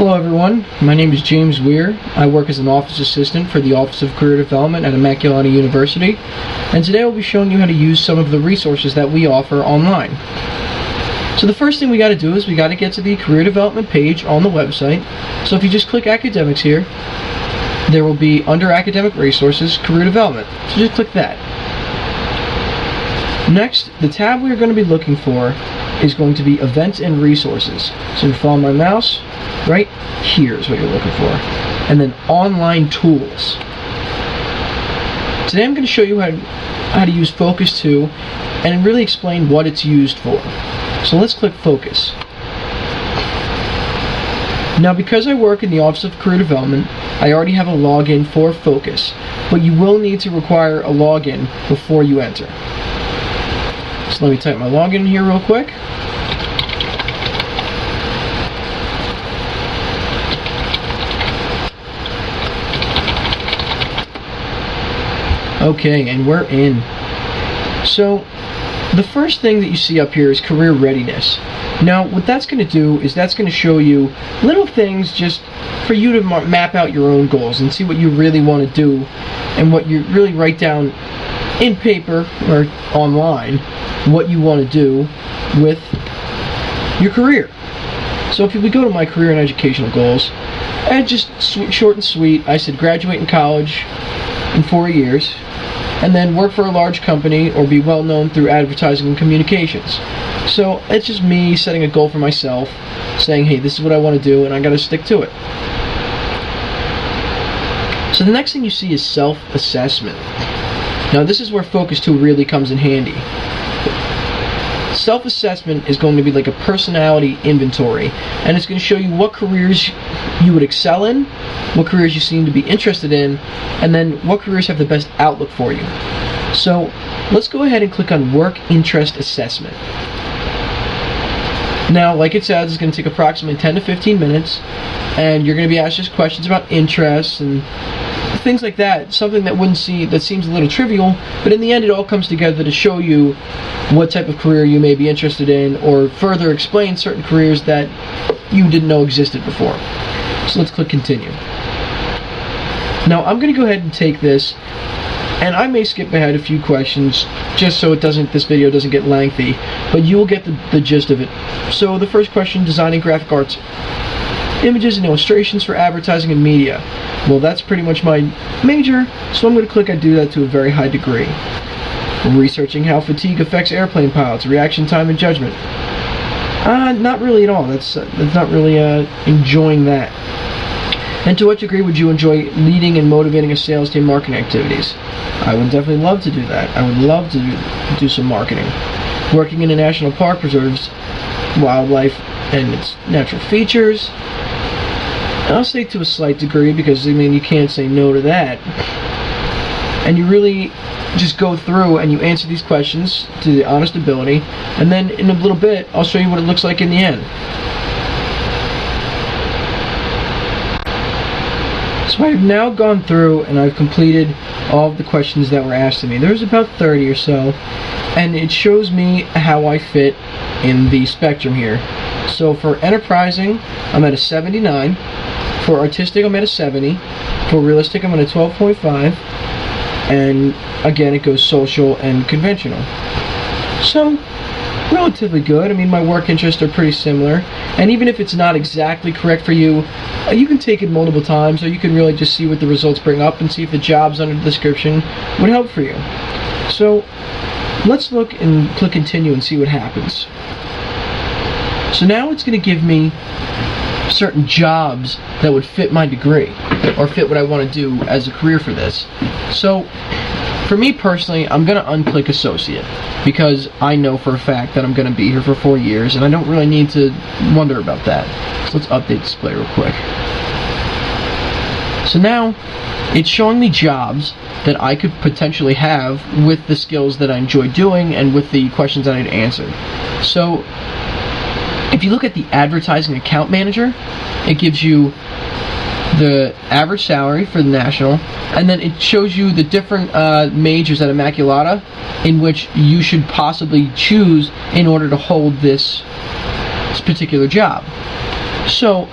Hello everyone, my name is James Weir. I work as an office assistant for the Office of Career Development at Immaculata University, and today I'll be showing you how to use some of the resources that we offer online. So the first thing we got to do is we got to get to the career development page on the website. So if you just click academics here, there will be under academic resources, career development. So just click that. Next, the tab we are going to be looking for is going to be events and resources. So if you follow my mouse, right here is what you're looking for. And then online tools. Today I'm going to show you how to use Focus 2 and really explain what it's used for. So let's click Focus. Now because I work in the Office of Career Development, I already have a login for Focus, but you will need to require a login before you enter. So let me type my login here real quick. Okay, and we're in. So the first thing that you see up here is career readiness. Now what that's going to do is that's going to show you little things just for you to map out your own goals and see what you really want to do and what you really write down in paper or online what you want to do with your career. So if we go to my career and educational goals, and just short and sweet, I said graduate in college in 4 years, and then work for a large company or be well known through advertising and communications. So it's just me setting a goal for myself, saying, hey, this is what I want to do, and I got to stick to it. So the next thing you see is self-assessment. Now this is where Focus 2 really comes in handy. Self-assessment is going to be like a personality inventory, and it's going to show you what careers you would excel in, what careers you seem to be interested in, and then what careers have the best outlook for you. So let's go ahead and click on Work Interest Assessment. Now, like it says, it's going to take approximately 10 to 15 minutes, and you're going to be asked just questions about interests and things like that. Something that seems a little trivial, but in the end it all comes together to show you what type of career you may be interested in, or further explain certain careers that you didn't know existed before. So let's click Continue. Now I'm going to go ahead and take this, and I may skip ahead a few questions just so this video doesn't get lengthy, but you will get the gist of it. So the first question, designing graphic arts images and illustrations for advertising and media. Well, that's pretty much my major, so I'm going to click I do that to a very high degree. Researching how fatigue affects airplane pilots, reaction time and judgment. Not really at all. That's not really enjoying that. And to what degree would you enjoy leading and motivating a sales team marketing activities? I would definitely love to do that. I would love to do some marketing. Working in a national park preserves wildlife and its natural features. I'll say to a slight degree, because I mean you can't say no to that. And you really just go through and you answer these questions to the honest ability, and then in a little bit I'll show you what it looks like in the end. So I've now gone through and I've completed all of the questions that were asked of me. There's about 30 or so, and it shows me how I fit in the spectrum here. So for enterprising, I'm at a 79. For artistic, I'm at a 70. For realistic, I'm at a 12.5. And again, it goes social and conventional. So, relatively good. I mean, my work interests are pretty similar. And even if it's not exactly correct for you, you can take it multiple times, or you can really just see what the results bring up and see if the jobs under the description would help for you. So, let's look and click Continue and see what happens. So now it's going to give me certain jobs that would fit my degree or fit what I want to do as a career for this. So for me personally, I'm going to unclick associate because I know for a fact that I'm going to be here for 4 years and I don't really need to wonder about that. So let's update display real quick. So now it's showing me jobs that I could potentially have with the skills that I enjoy doing and with the questions that I'd answered. So if you look at the advertising account manager, it gives you the average salary for the national, and then it shows you the different majors at Immaculata in which you should possibly choose in order to hold this particular job. So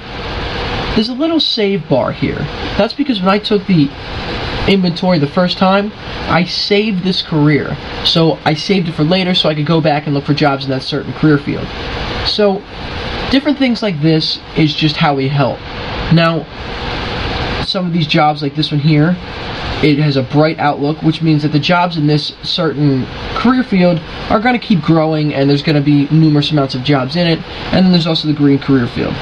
there's a little save bar here. That's because when I took the inventory the first time, I saved this career. So I saved it for later so I could go back and look for jobs in that certain career field. So different things like this is just how we help. Now, some of these jobs like this one here, it has a bright outlook, which means that the jobs in this certain career field are going to keep growing, and there's going to be numerous amounts of jobs in it. And then there's also the green career field.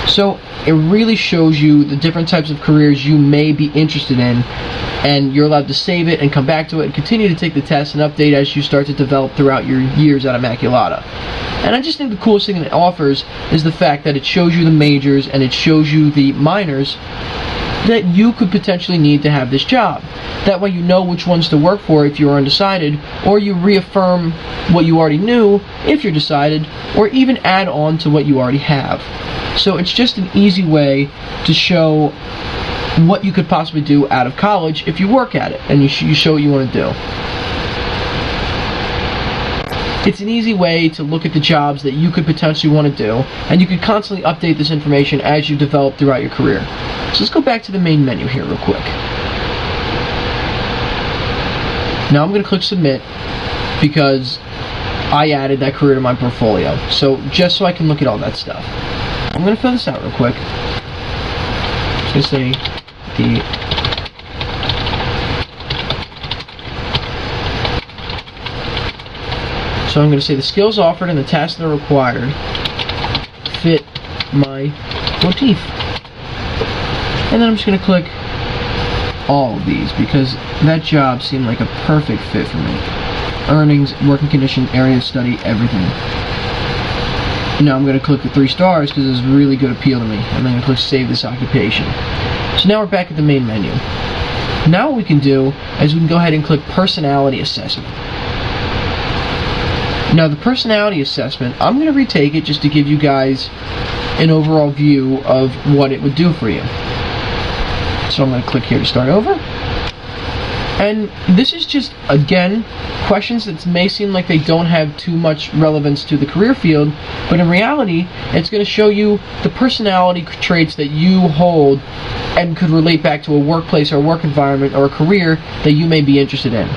So it really shows you the different types of careers you may be interested in, and you're allowed to save it and come back to it and continue to take the test and update as you start to develop throughout your years at Immaculata. And I just think the coolest thing it offers is the fact that it shows you the majors and it shows you the minors that you could potentially need to have this job. That way you know which ones to work for if you're undecided, or you reaffirm what you already knew if you're decided, or even add on to what you already have. So it's just an easy way to show what you could possibly do out of college if you work at it and you show what you want to do. It's an easy way to look at the jobs that you could potentially want to do, and you can constantly update this information as you develop throughout your career. So let's go back to the main menu here real quick. Now I'm going to click submit because I added that career to my portfolio. So just so I can look at all that stuff. I'm going to fill this out real quick. I'm just going to say So I'm going to say the skills offered and the tasks that are required fit my motif. And then I'm just going to click all of these because that job seemed like a perfect fit for me. Earnings, working condition, area of study, everything. Now I'm going to click the 3 stars because there's really good appeal to me. And then I'm going to click save this occupation. So now we're back at the main menu. Now what we can do is we can go ahead and click personality assessment. Now the personality assessment, I'm going to retake it just to give you guys an overall view of what it would do for you. So I'm going to click here to start over. And this is just, again, questions that may seem like they don't have too much relevance to the career field, but in reality, it's going to show you the personality traits that you hold and could relate back to a workplace or a work environment or a career that you may be interested in.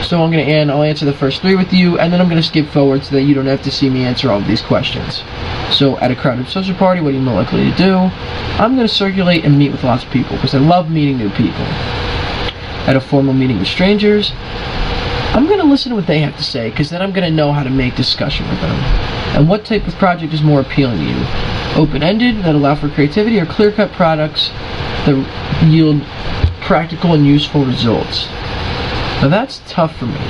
So I'm going to I'll answer the first 3 with you, and then I'm going to skip forward so that you don't have to see me answer all of these questions. So at a crowded social party, what are you more likely to do? I'm going to circulate and meet with lots of people because I love meeting new people. At a formal meeting with strangers, I'm going to listen to what they have to say because then I'm going to know how to make discussion with them. And what type of project is more appealing to you? Open-ended, that allow for creativity, or clear-cut products that yield practical and useful results? Now that's tough for me.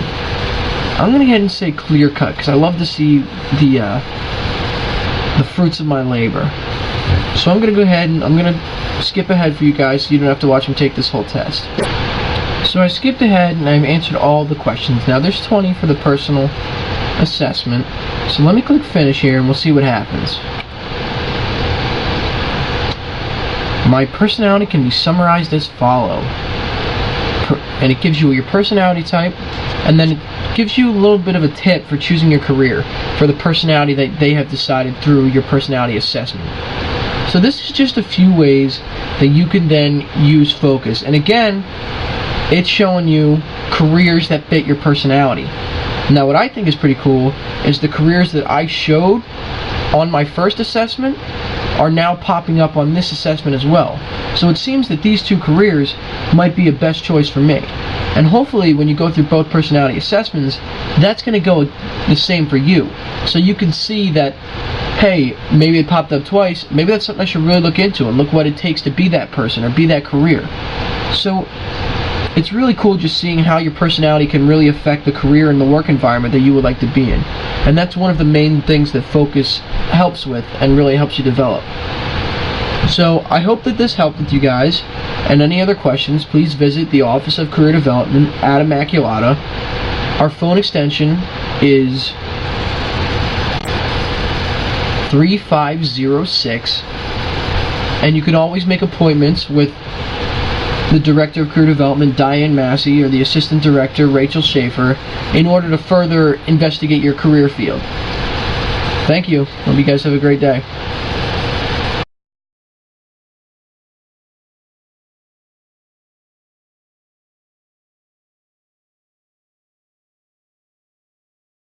I'm going to go ahead and say clear-cut because I love to see the fruits of my labor. So I'm going to go ahead and I'm going to skip ahead for you guys so you don't have to watch me take this whole test. So I skipped ahead and I've answered all the questions. Now there's 20 for the personal assessment. So let me click finish here and we'll see what happens. My personality can be summarized as follow. And it gives you your personality type, and then it gives you a little bit of a tip for choosing your career for the personality that they have decided through your personality assessment. So this is just a few ways that you can then use focus. And again, it's showing you careers that fit your personality. Now what I think is pretty cool is the careers that I showed on my first assessment are now popping up on this assessment as well. So it seems that these 2 careers might be a best choice for me. And hopefully when you go through both personality assessments, that's going to go the same for you. So you can see that, hey, maybe it popped up twice, maybe that's something I should really look into and look what it takes to be that person or be that career. So it's really cool just seeing how your personality can really affect the career and the work environment that you would like to be in. And that's one of the main things that focus helps with and really helps you develop. So I hope that this helped with you guys, and any other questions, please visit the Office of Career Development at Immaculata. Our phone extension is 3506, and you can always make appointments with the Director of Career Development, Diane Massey, or the Assistant Director, Rachel Schaefer, in order to further investigate your career field. Thank you. Hope you guys have a great day.